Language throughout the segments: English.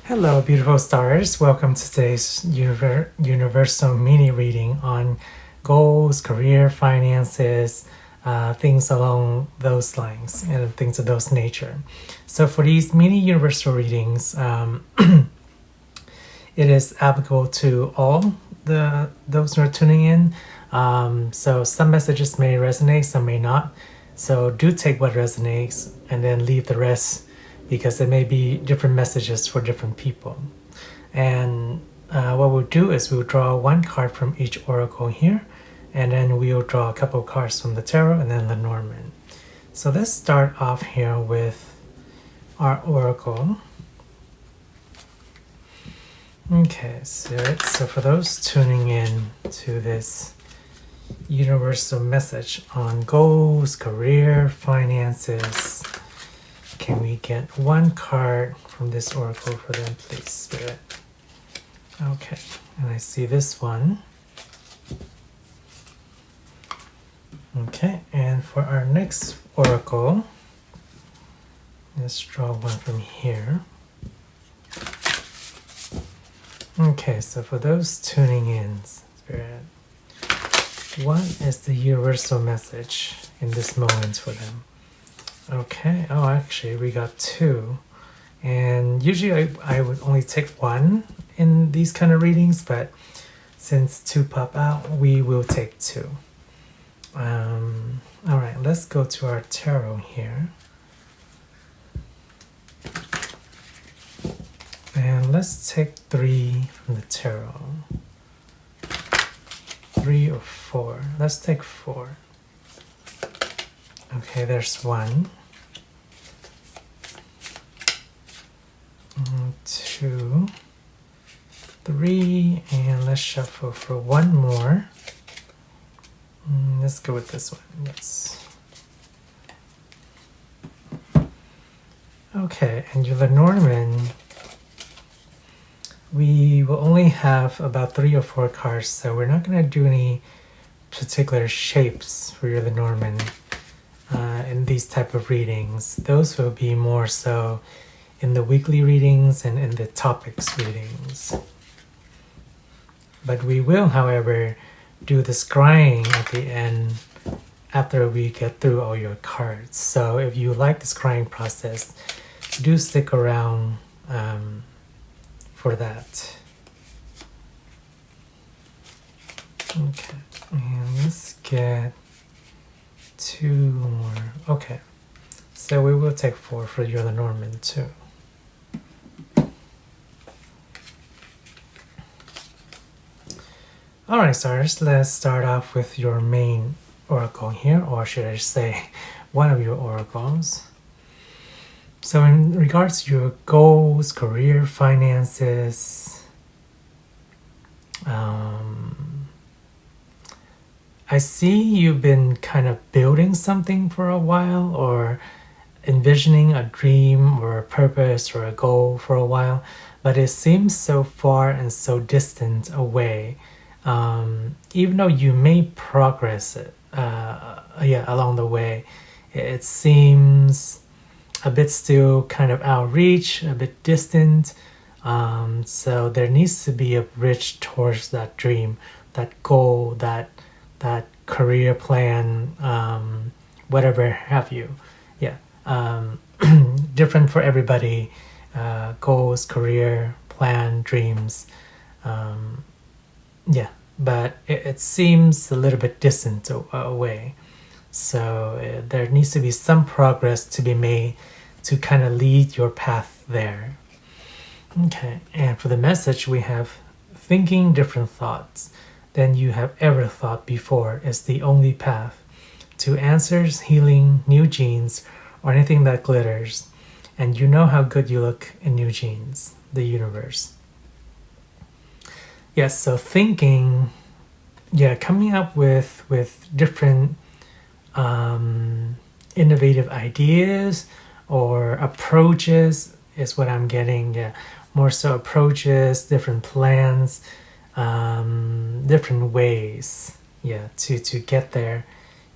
Hello, beautiful stars. Welcome to today's universal mini reading on goals, career, finances, things along those lines, and things of those nature. So for these mini universal readings, it is applicable to all those who are tuning in. So some messages may resonate, some may not. So do take what resonates and then leave the rest, because there may be different messages for different people. And what we'll do is we'll draw one card from each oracle here, and then we'll draw a couple of cards from the tarot and then Lenormand. So let's start off here with our oracle. Okay, so for those tuning in to this universal message on goals, career, finances, can we get one card from this oracle for them, please, Spirit? Okay, and I see this one. Okay, and for our next oracle, let's draw one from here. Okay, so for those tuning in, Spirit, what is the universal message in this moment for them? Okay, oh, actually we got two, and usually I would only take one in these kind of readings, but since two pop out, we will take two. All right, let's go to our tarot here, and let's take three from the tarot. 3 or 4. Let's take 4. Okay, there's 1, 2, 3, and let's shuffle for one more. Let's go with this one. Yes. Okay, and your Lenormand, we will only have about 3 or 4 cards, so we're not going to do any particular shapes for your Lenormand in these type of readings. Those will be more so in the weekly readings and in the topics readings. But we will, however, do the scrying at the end after we get through all your cards. So if you like the scrying process, do stick around for that. Okay, and let's get 2 more. Okay, so we will take 4 for your Lenormand too. Alright, stars, let's start off with your main oracle here, or should I say one of your oracles. So in regards to your goals, career, finances, I see you've been kind of building something for a while, or envisioning a dream or a purpose or a goal for a while, but it seems so far and so distant away. Even though you may progress it along the way, it seems a bit still kind of outreach, a bit distant. So there needs to be a bridge towards that dream, that goal, that career plan, whatever have you. Different for everybody. Goals, career plan, dreams. But it seems a little bit distant away. So there needs to be some progress to be made to kind of lead your path there. Okay, and for the message we have thinking different thoughts than you have ever thought before is the only path to answers, healing, new jeans, or anything that glitters. And you know how good you look in new jeans, the universe. Yes, so thinking, coming up with different innovative ideas or approaches is what I'm getting. More so approaches, different plans, different ways. To get there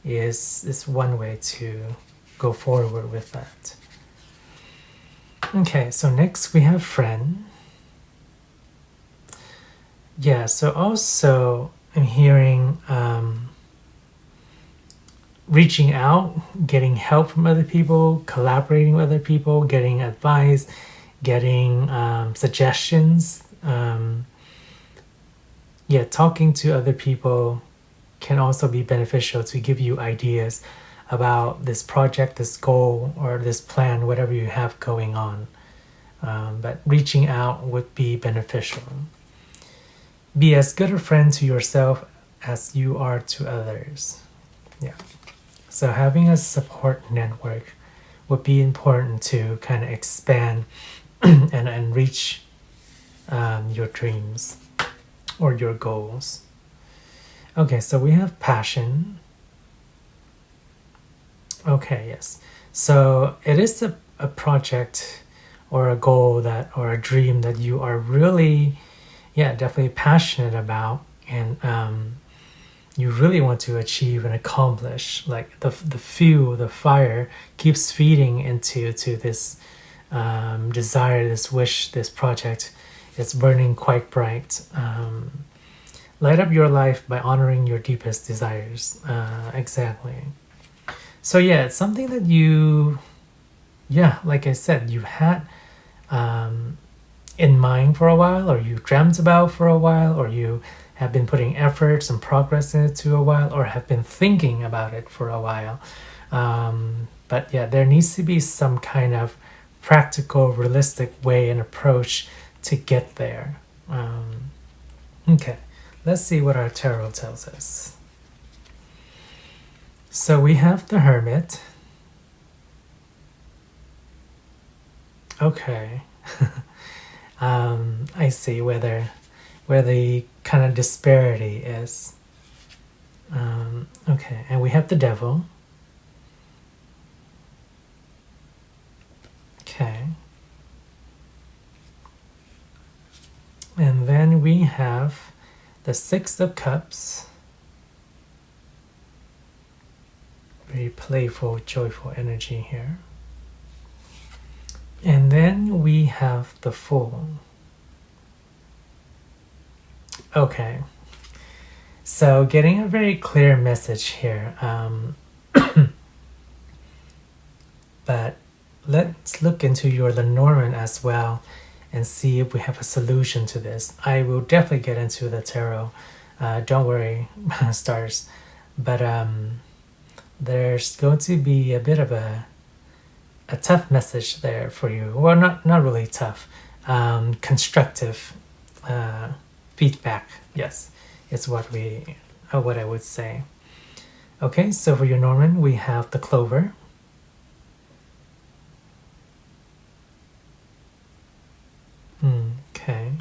is one way to go forward with that. Okay, so next we have friend. Yeah, so also I'm hearing reaching out, getting help from other people, collaborating with other people, getting advice, getting suggestions. Yeah, talking to other people can also be beneficial to give you ideas about this project, this goal, or this plan, whatever you have going on. But reaching out would be beneficial. Be as good a friend to yourself as you are to others. Yeah. So having a support network would be important to kind of expand and reach your dreams or your goals. Okay, so we have passion. Okay, yes. So it is a project or a goal that or a dream that you are really, yeah, definitely passionate about, and you really want to achieve and accomplish. Like the fuel, the fire keeps feeding into this desire, this wish, this project. It's burning quite bright. Light up your life by honoring your deepest desires. Exactly. So yeah, it's something that you, yeah, like I said, you had in mind for a while, or you dreamt about for a while, or you have been putting efforts and progress into a while, or have been thinking about it for a while. But yeah, there needs to be some kind of practical, realistic way and approach to get there. Okay, let's see what our tarot tells us. So we have the Hermit. Okay. I see where the kind of disparity is. Okay, and we have the Devil. Okay. And then we have the Six of Cups. Very playful, joyful energy here. And then we have the Fool. Okay. So getting a very clear message here. But let's look into your Lenormand as well and see if we have a solution to this. I will definitely get into the tarot. Don't worry, stars. But there's going to be a bit of a tough message there for you. Well, not really tough. Constructive feedback. Yes, is what I would say. Okay, so for your Norman, we have the Clover. Okay.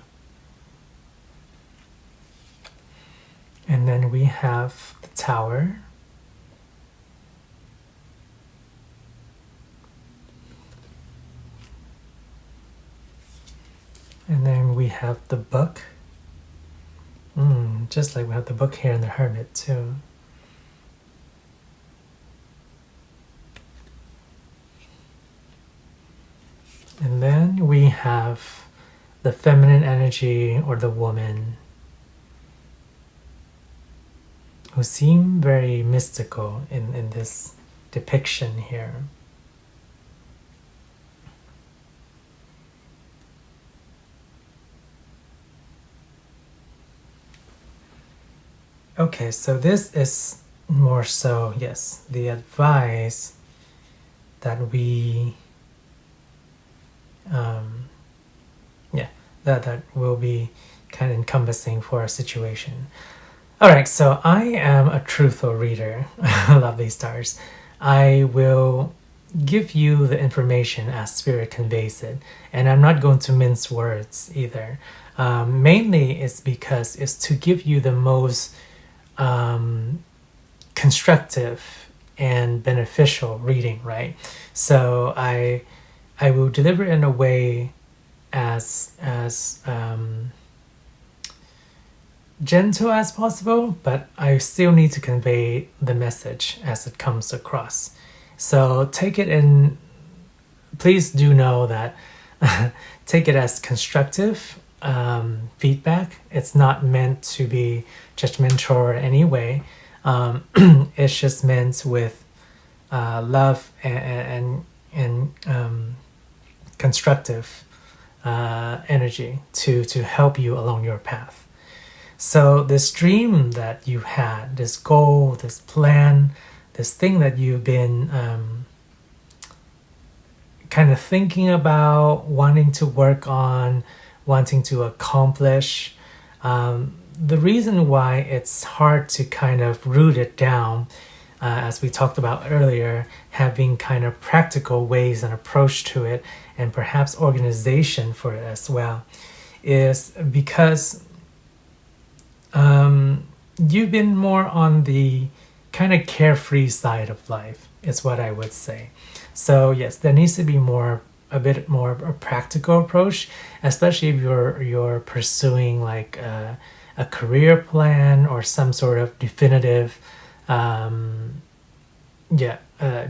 And then we have the Tower. And then we have the Book. Just like we have the Book here and the Hermit too. And then we have the feminine energy or the woman, who seem very mystical in this depiction here. Okay, so this is more so, yes, the advice that we, that will be kind of encompassing for our situation. All right, so I am a truthful reader. I love these stars. I will give you the information as Spirit conveys it, and I'm not going to mince words either. Mainly it's because it's to give you the most constructive and beneficial reading, right? So I will deliver it in a way as gentle as possible, but I still need to convey the message as it comes across. So take it in, please do know that take it as constructive feedback. It's not meant to be judgmental in any way. It's just meant with love and constructive energy to help you along your path. So this dream that you had, this goal, this plan, this thing that you've been kind of thinking about, wanting to work on, wanting to accomplish. The reason why it's hard to kind of root it down, as we talked about earlier, having kind of practical ways and approach to it, and perhaps organization for it as well, is because you've been more on the kind of carefree side of life, is what I would say. So yes, there needs to be a bit more a practical approach, especially if you're pursuing like a career plan or some sort of definitive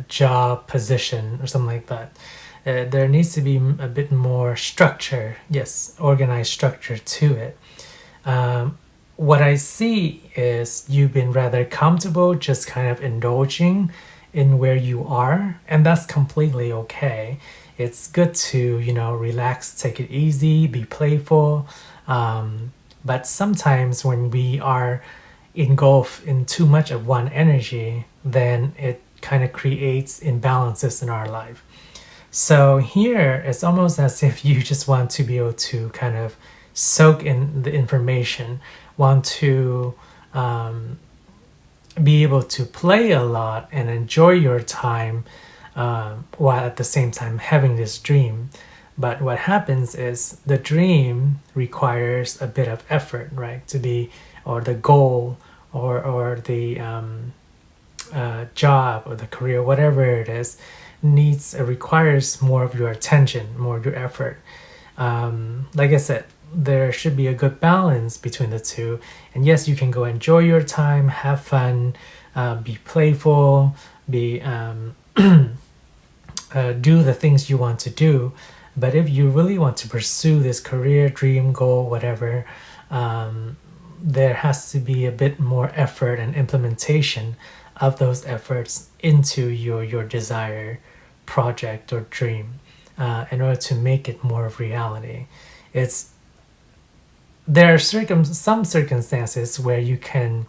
job position or something like that. There needs to be a bit more structure, yes, organized structure to it. What I see is you've been rather comfortable just kind of indulging in where you are, and that's completely okay. It's good to, relax, take it easy, be playful. But sometimes when we are engulfed in too much of one energy, then it kind of creates imbalances in our life. So here, it's almost as if you just want to be able to kind of soak in the information, want to be able to play a lot and enjoy your time while at the same time having this dream. But what happens is the dream requires a bit of effort, right? Or the goal or the job or the career, whatever it is, requires more of your attention, more of your effort. Like I said, there should be a good balance between the two. And yes, you can go enjoy your time, have fun, be playful, do the things you want to do. But if you really want to pursue this career, dream, goal, whatever, there has to be a bit more effort and implementation of those efforts into your desired project or dream in order to make it more of reality. There are some circumstances where you can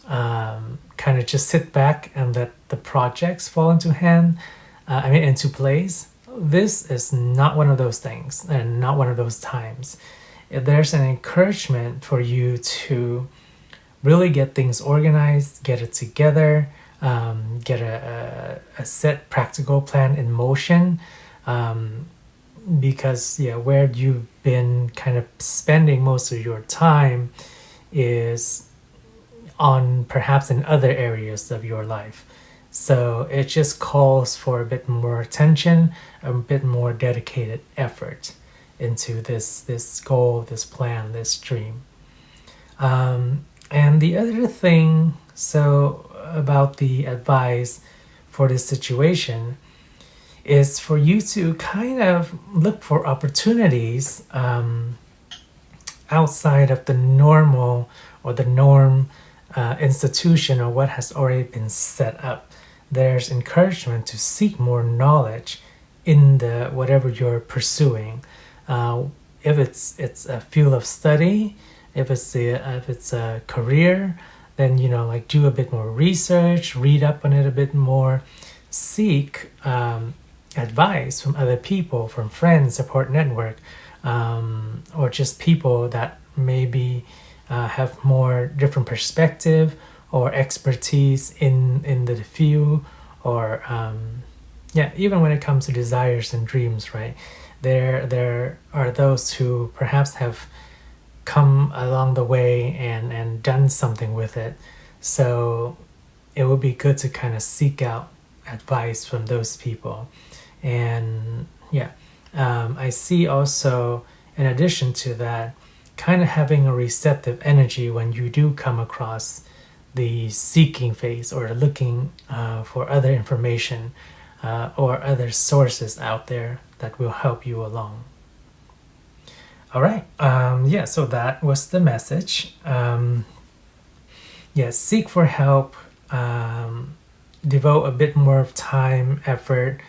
kind of just sit back and let the projects fall into place. This is not one of those things and not one of those times. There's an encouragement for you to really get things organized, get it together, get a set practical plan in motion, because where you've been kind of spending most of your time is on perhaps in other areas of your life. So it just calls for a bit more attention, a bit more dedicated effort into this goal, this plan, this dream. And the other thing, about the advice for this situation, is for you to kind of look for opportunities outside of the normal or the norm institution or what has already been set up. There's encouragement to seek more knowledge in the whatever you're pursuing. If it's a field of study, if it's a career, then do a bit more research, read up on it a bit more, seek advice from other people, from friends, support network, or just people that maybe have more different perspective or expertise in the field, or even when it comes to desires and dreams, right? There are those who perhaps have come along the way and done something with it. So it would be good to kind of seek out advice from those people. And I see also, in addition to that, kind of having a receptive energy when you do come across the seeking phase or looking for other information or other sources out there that will help you along. All right. Yeah, so that was the message. Yeah, seek for help. Devote a bit more of time, effort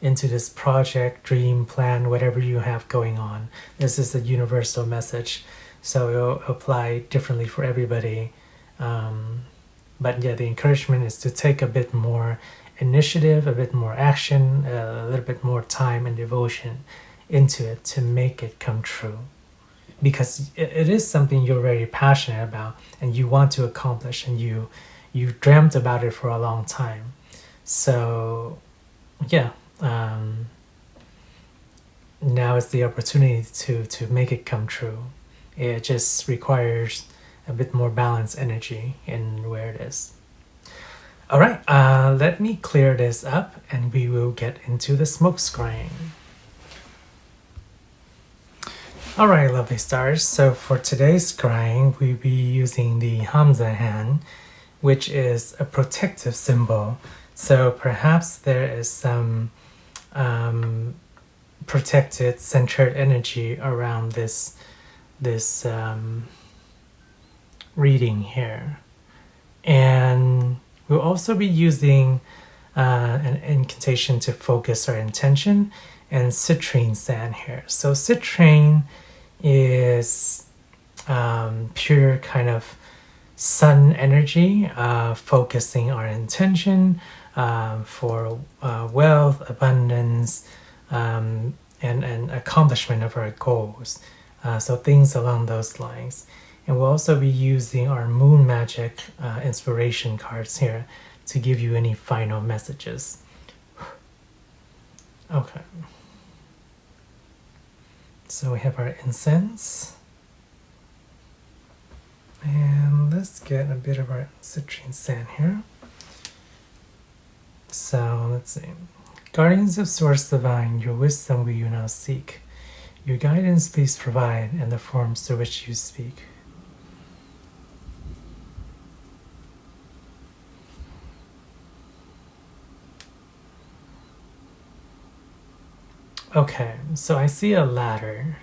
into this project, dream, plan, whatever you have going on. This is a universal message, so it'll apply differently for everybody. But yeah, the encouragement is to take a bit more initiative, a bit more action, a little bit more time and devotion into it to make it come true. Because it is something you're very passionate about and you want to accomplish, and you dreamt about it for a long time. So yeah, now is the opportunity to make it come true. It just requires a bit more balanced energy in where it is. All right, let me clear this up and we will get into the smoke screen. All right, lovely stars. So for today's scrying, we'll be using the Hamza hand, which is a protective symbol. So perhaps there is some protected, centered energy around this reading here. And we'll also be using an incantation to focus our intention, and citrine sand here. So citrine is pure kind of sun energy, focusing our intention for wealth, abundance, and accomplishment of our goals. So things along those lines. And we'll also be using our moon magic inspiration cards here to give you any final messages. Okay. So we have our incense. And let's get a bit of our citrine sand here. So let's see. Guardians of Source Divine, your wisdom will you now seek. Your guidance please provide in the forms to which you speak. Okay, so I see a ladder.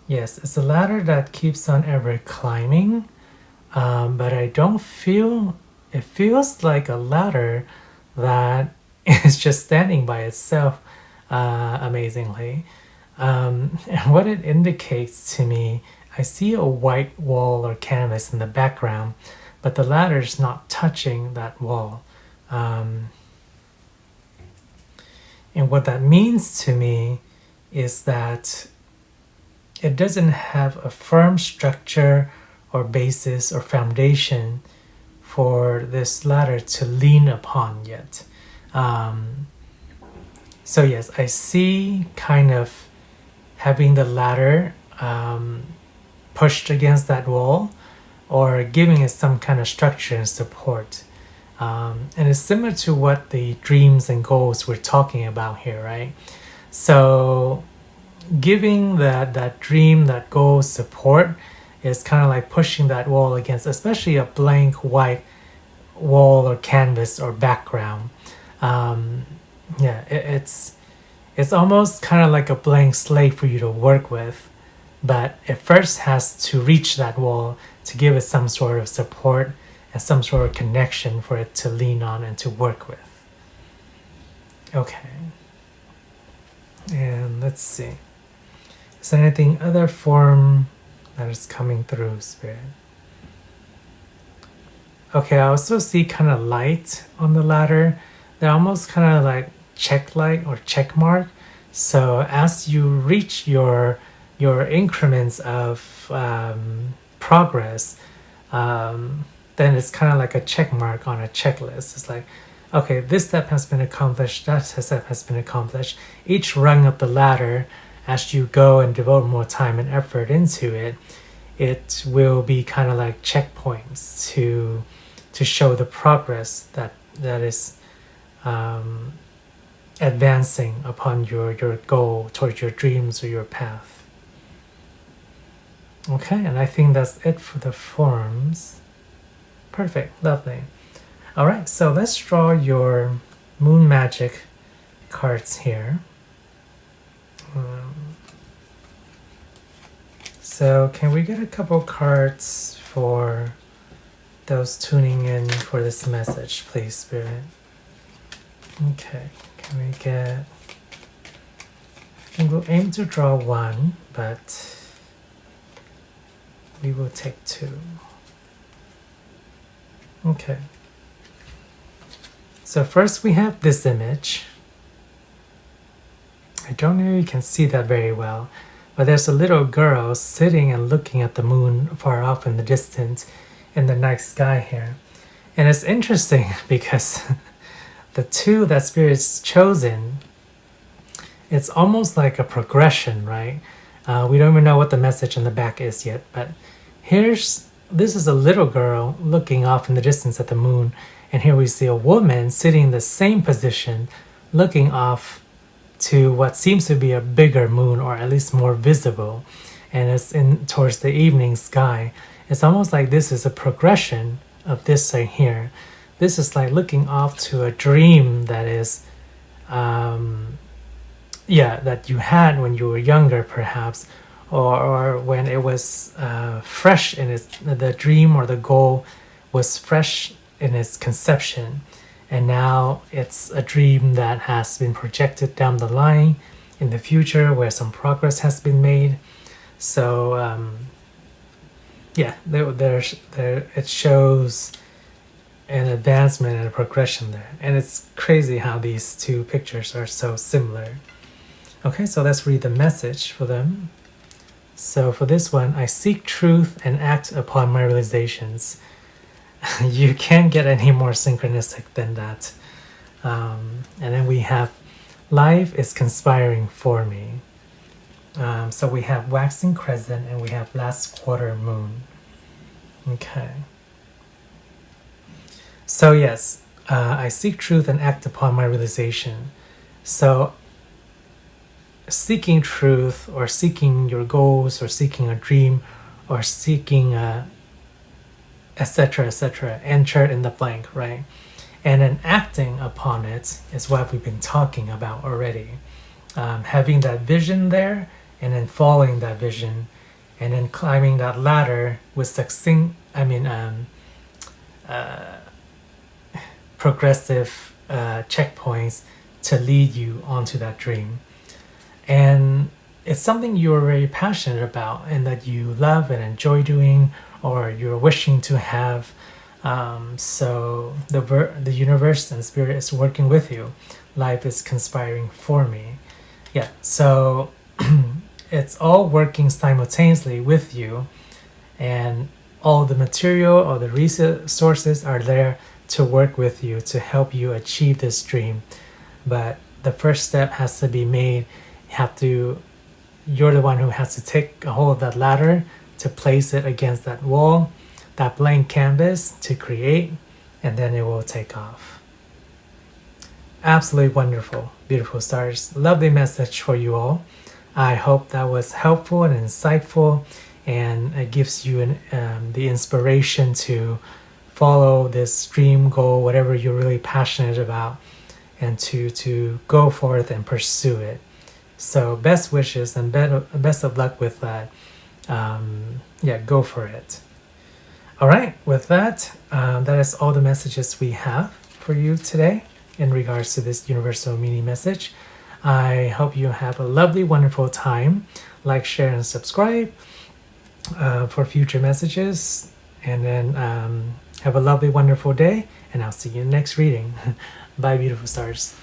Yes, it's a ladder that keeps on ever climbing, but I don't feel, it feels like a ladder that is just standing by itself amazingly. And what it indicates to me, I see a white wall or canvas in the background, but the ladder is not touching that wall. And what that means to me is that it doesn't have a firm structure or basis or foundation for this ladder to lean upon yet. So yes, I see kind of having the ladder pushed against that wall, or giving it some kind of structure and support. And it's similar to what the dreams and goals we're talking about here, right? So giving that dream, that goal support is kind of like pushing that wall against, especially a blank white wall or canvas or background. Yeah, it's almost kind of like a blank slate for you to work with, but it first has to reach that wall to give it some sort of support and some sort of connection for it to lean on and to work with. Okay. And let's see. Is there anything other form that is coming through, Spirit? Okay, I also see kind of light on the ladder. They're almost kind of like check light or check mark. So as you reach your increments of progress, then it's kind of like a check mark on a checklist. It's like, okay, this step has been accomplished, that step has been accomplished. Each rung of the ladder, as you go and devote more time and effort into it, it will be kind of like checkpoints to show the progress that is advancing upon your goal towards your dreams or your path. Okay, and I think that's it for the forms. Perfect, lovely. All right, so let's draw your moon magic cards here. So can we get a couple cards for those tuning in for this message, please, Spirit? Okay, can we get... I think we'll aim to draw one, but we will take two. Okay. So first we have this image. I don't know if you can see that very well, but there's a little girl sitting and looking at the moon far off in the distance in the night sky here. And it's interesting because the two that Spirit's chosen, it's almost like a progression, right? We don't even know what the message in the back is yet, but this is a little girl looking off in the distance at the moon, and here we see a woman sitting in the same position looking off to what seems to be a bigger moon, or at least more visible, and it's towards the evening sky. It's almost like this is a progression of this right here. This is like looking off to a dream that is that you had when you were younger, perhaps, or when it was fresh in the dream or the goal was fresh in its conception, and now it's a dream that has been projected down the line in the future where some progress has been made. So it shows an advancement and a progression there, and it's crazy how these two pictures are so similar. Okay, so let's read the message for them. So for this one, I seek truth and act upon my realizations. You can't get any more synchronistic than that. And then we have life is conspiring for me. So we have waxing crescent and we have last quarter moon. Okay. So yes, I seek truth and act upon my realization. So seeking truth, or seeking your goals, or seeking a dream, or seeking etc., enter in the blank, right? And then acting upon it is what we've been talking about already. Having that vision there, and then following that vision, and then climbing that ladder with progressive checkpoints to lead you onto that dream. And it's something you're very passionate about and that you love and enjoy doing, or you're wishing to have. So the universe and spirit is working with you. Life is conspiring for me. Yeah, so it's all working simultaneously with you, and all the material or the resources are there to work with you to help you achieve this dream. But the first step has to be made. You're the one who has to take a hold of that ladder to place it against that wall, that blank canvas to create, and then it will take off. Absolutely wonderful, beautiful stars. Lovely message for you all. I hope that was helpful and insightful, and it gives you the inspiration to follow this dream, goal, whatever you're really passionate about, and to go forth and pursue it. So best wishes and best of luck with that. Go for it. All right, with that, that is all the messages we have for you today in regards to this universal mini message. I hope you have a lovely, wonderful time. Like, share, and subscribe for future messages. And then have a lovely, wonderful day. And I'll see you in the next reading. Bye, beautiful stars.